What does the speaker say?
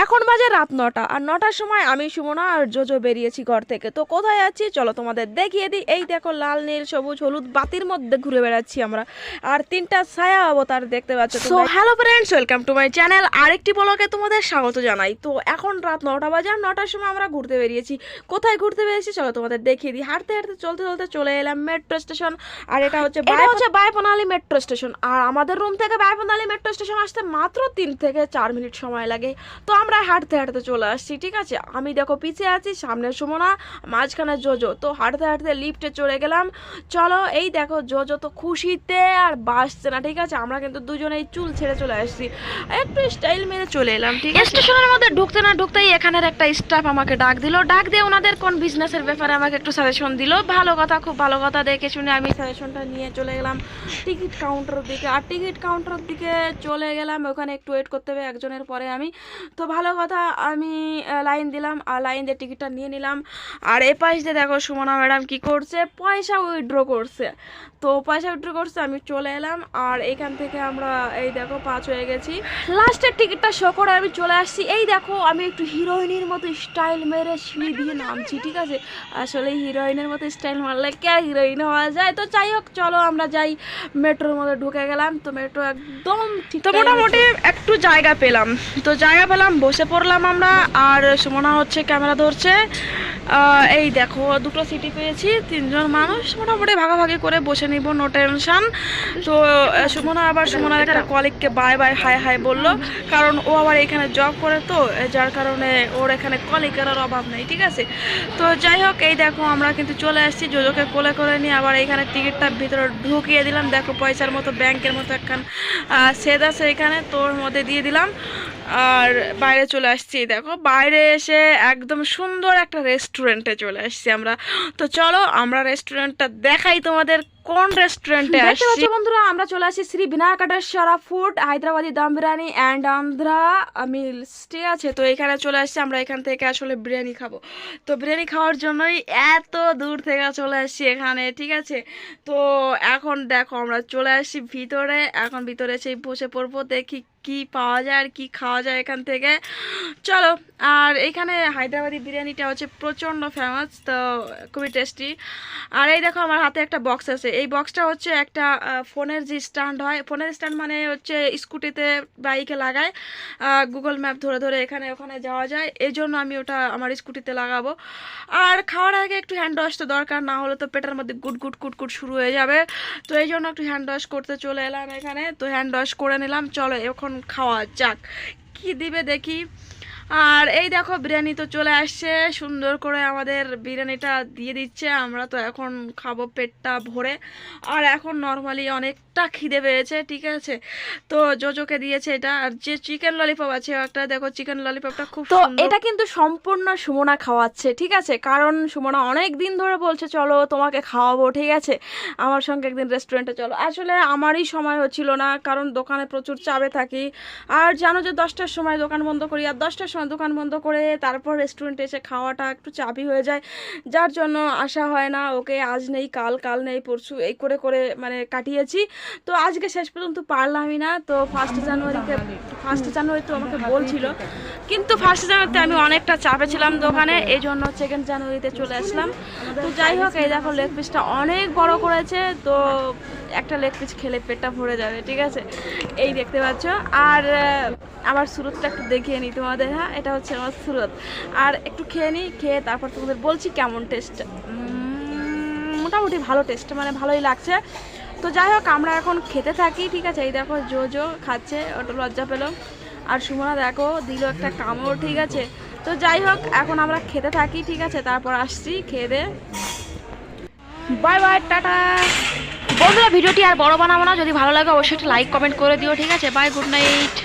এখন বাজে রাত 9টা, আর 9টার সময় আমি সুমনা আর জোজো বেরিয়েছি ঘর থেকে। তো কোথায় যাচ্ছি চলো তোমাদের দেখিয়ে দিই। এই দেখো লাল নীল সবুজ হলুদ বাতির মধ্যে ঘুরে বেড়াচ্ছি আমরা, আর 3টা ছায়া অবতার দেখতে পাচ্ছ। So hello friends, welcome to my channel. আরেকটি ব্লগে তোমাদের স্বাগত জানাই। তো এখন রাত 9টা বাজে, আর 9টার সময় আমরা ঘুরতে বেরিয়েছি। কোথায় ঘুরতে বেরিয়েছি চলো তোমাদের দেখিয়ে দিই। হাঁটতে হাঁটতে চলতে চলতে চলে এলাম মেট্রো স্টেশন, আর এটা হচ্ছে বাইপনালি মেট্রো স্টেশন। আর আমাদের রুম থেকে বাইপনালি মেট্রো স্টেশন আসতে মাত্র 3 থেকে 4 মিনিট সময় লাগে। তো আমরা হাঁটতে হাঁটতে চলে আসছি, ঠিক আছে। আমি দেখো পিছিয়ে আছি, সামনে সুমনা, মাঝখানে জোজো। তো হাঁটতে হাঁটতে লিফটে চড়ে গেলাম। চলো এই দেখো জোজো তো খুশিতে আর বাসছে না, ঠিক আছে। আমরা কিন্তু দুজনেই চুল ছেড়ে চলে আসছি, একটু স্টাইল মেরে চলে এলাম, ঠিক আছে। স্টেশনের মধ্যে ঢুকতে না ঢুকতেই এখানের একটা স্টাফ আমাকে ডাক দিল। ডাক দিয়ে ওনাদের কোন বিজনেসের ব্যাপারে আমাকে একটু সাজেশন দিল। ভালো কথা, খুব ভালো কথা। দেখে শুনে আমি সাজেশনটা নিয়ে চলে গেলাম টিকিট কাউন্টারের দিকে। আর টিকিট কাউন্টারের দিকে চলে গেলাম, ওখানে একটু ওয়েট করতে হবে একজনের পরে আমি। তো ভালো কথা, আমি লাইন দিলাম, আর লাইন দিয়ে টিকিটটা নিয়ে নিলাম। আর এ পাশ দিয়ে দেখো সুমনা ম্যাডাম কি করছে, পয়সা উইথড্র করছে। তো পয়সা উইথড্র করছে, আমি চলে এলাম। আর এখান থেকে আমরা এই দেখো 5 হয়ে গেছি। লাস্টের টিকিটটা শো করে আমি চলে আসছি। এই দেখো আমি একটু হিরোইনের মতো স্টাইল মেরে সিঁড়ি দিয়ে নামছি, ঠিক আছে। আসলে হিরোইনের মতো স্টাইল মারলে কে হিরোইন হওয়া যায়। তো যাই হোক চলো আমরা যাই। মেট্রোর মধ্যে ঢুকে গেলাম। তো মেট্রো একদম ঠিক, তো মোটামুটি একটু জায়গা পেলাম। তো জায়গা পেলাম, বসে পড়লাম আমরা। আর সুমনা হচ্ছে ক্যামেরা ধরছে। এই দেখো 2টো সিটি পেয়েছি, 3জন মানুষ, মোটামুটি ভাগাভাগি করে বসে নিব, নো টেনশন। তো সুমনার একটা কলিগকে বাই বাই হাই হাই বললো, কারণ ও আবার এখানে জব করে, তো যার কারণে ওর এখানে কলিগের অভাব নেই, ঠিক আছে। তো যাই হোক এই দেখো আমরা কিন্তু চলে আসছি, জোজোকে কোলে করে নিয়ে আবার এখানে টিকিটটা ভিতরে ঢুকিয়ে দিলাম। দেখো পয়সার মতো ব্যাংকের মতো একখান সেদ আছে এখানে, তোর মধ্যে দিয়ে দিলাম। আর বাইরে চলে আসছি, দেখো বাইরে এসে একদম সুন্দর একটা রেস্টুরেন্টে চলে আসছি আমরা। তো চলো আমরা রেস্টুরেন্টটা দেখাই তোমাদের, কোন রেস্টুরেন্টে আসছি। বন্ধুরা আমরা চলে আসি Shri বিনায়কেশ্বরা food, Hyderabadi dum biryani and Andhra mills, ঠিক আছে। তো এখানে চলে আসছি আমরা, এখান থেকে আসলে বিরিয়ানি খাবো। তো বিরিয়ানি খাওয়ার জন্যই এত দূর থেকে চলে আসছি এখানে, ঠিক আছে। তো এখন দেখো আমরা চলে আসছি ভিতরে, এখন ভিতরে এসে বসে পড়বো, দেখি কি পাওয়া যায় আর কি খাওয়া যায় এখান থেকে, চলো। আর এখানে হায়দ্রাবাদি বিরিয়ানিটা হচ্ছে প্রচণ্ড ফেমাস, তো খুবই টেস্টি। আর এই দেখো আমার হাতে একটা বক্স আছে, এই বক্সটা হচ্ছে একটা ফোনের যে স্ট্যান্ড হয়, ফোনের স্ট্যান্ড মানে হচ্ছে স্কুটিতে বাইকে লাগায়, গুগল ম্যাপ ধরে ধরে এখানে ওখানে যাওয়া যায়, এই জন্য আমি ওটা আমার স্কুটিতে লাগাবো। আর খাওয়ার আগে একটু হ্যান্ড ওয়াশ তো দরকার, না হলে তো পেটের মধ্যে গুটগুট কুটকুট শুরু হয়ে যাবে। তো এই জন্য একটু হ্যান্ড ওয়াশ করতে চলে এলাম এখানে। তো হ্যান্ড ওয়াশ করে নিলাম, চলো এখন খাওয়া যাক, কি দিবে দেখি। আর এই দেখো বিরিয়ানি তো চলে আসছে, সুন্দর করে আমাদের বিরিয়ানিটা দিয়ে দিচ্ছে। আমরা তো এখন খাবো পেটটা ভরে। আর এখন নর্মালি অনেকটা খিদে পেয়েছে, ঠিক আছে। তো জোজোকে দিয়েছে এটা। আর যে চিকেন ললিপপ আছে একটা, দেখো চিকেন ললিপপটা খুব সুন্দর। তো এটা কিন্তু সম্পূর্ণ সুমনা খাওয়াচ্ছে, ঠিক আছে, কারণ সুমনা অনেক দিন ধরে বলছে চলো তোমাকে খাওয়াবো, ঠিক আছে, আমার সঙ্গে একদিন রেস্টুরেন্টে চলো। আসলে আমারই সময় হচ্ছিল না, কারণ দোকানে প্রচুর চাপে থাকি। আর জানো যে 10টার সময় দোকান বন্ধ করি, আর 10টার সময় দোকান বন্ধ করে তারপর রেস্টুরেন্টে এসে খাওয়াটা একটু চাপই হয়ে যায়, যার জন্য আসা হয় না। ওকে আজ নেই কাল, কাল নেই পরশু, এই করে করে মানে কাটিয়েছি। তো আজকে শেষ পর্যন্ত পারলামই না। তো ফার্স্ট জানুয়ারি তো আমাকে বলছিল, কিন্তু ফার্স্ট জানুয়ারিতে আমি অনেকটা চাপে ছিলাম দোকানে, এই জন্য 2nd জানুয়ারিতে চলে আসলাম। তো যাই হোক এই দেখো লেগ পিসটা অনেক বড় করেছে, তো একটা লেগ পিস খেলে পেটটা ভরে যাবে, ঠিক আছে, এই দেখতে পাচ্ছ। আর আমার সুরতটা একটু দেখিয়ে নিই তোমাদের, হ্যাঁ এটা হচ্ছে আমার সুরত। আর একটু খেয়ে নিই, খেয়ে তারপর তোমাদের বলছি কেমন টেস্ট। মোটামুটি ভালো টেস্ট, মানে ভালোই লাগছে। তো যাই হোক আমরা এখন খেতে থাকি, ঠিক আছে। এই দেখো জো খাচ্ছে, ওটা লজ্জা পেলো। আর সুমনা দেখো দিল একটা কামড়, ঠিক আছে। তো যাই হোক এখন আমরা খেতে থাকি, ঠিক আছে, তারপর আসছি খেয়ে দে। Bye bye, tata. বন্ধুরা ভিডিওটি আর বড় বানাবো না, যদি ভালো লাগে অবশ্যই একটা লাইক কমেন্ট করে দিও, ঠিক আছে। Bye, good night.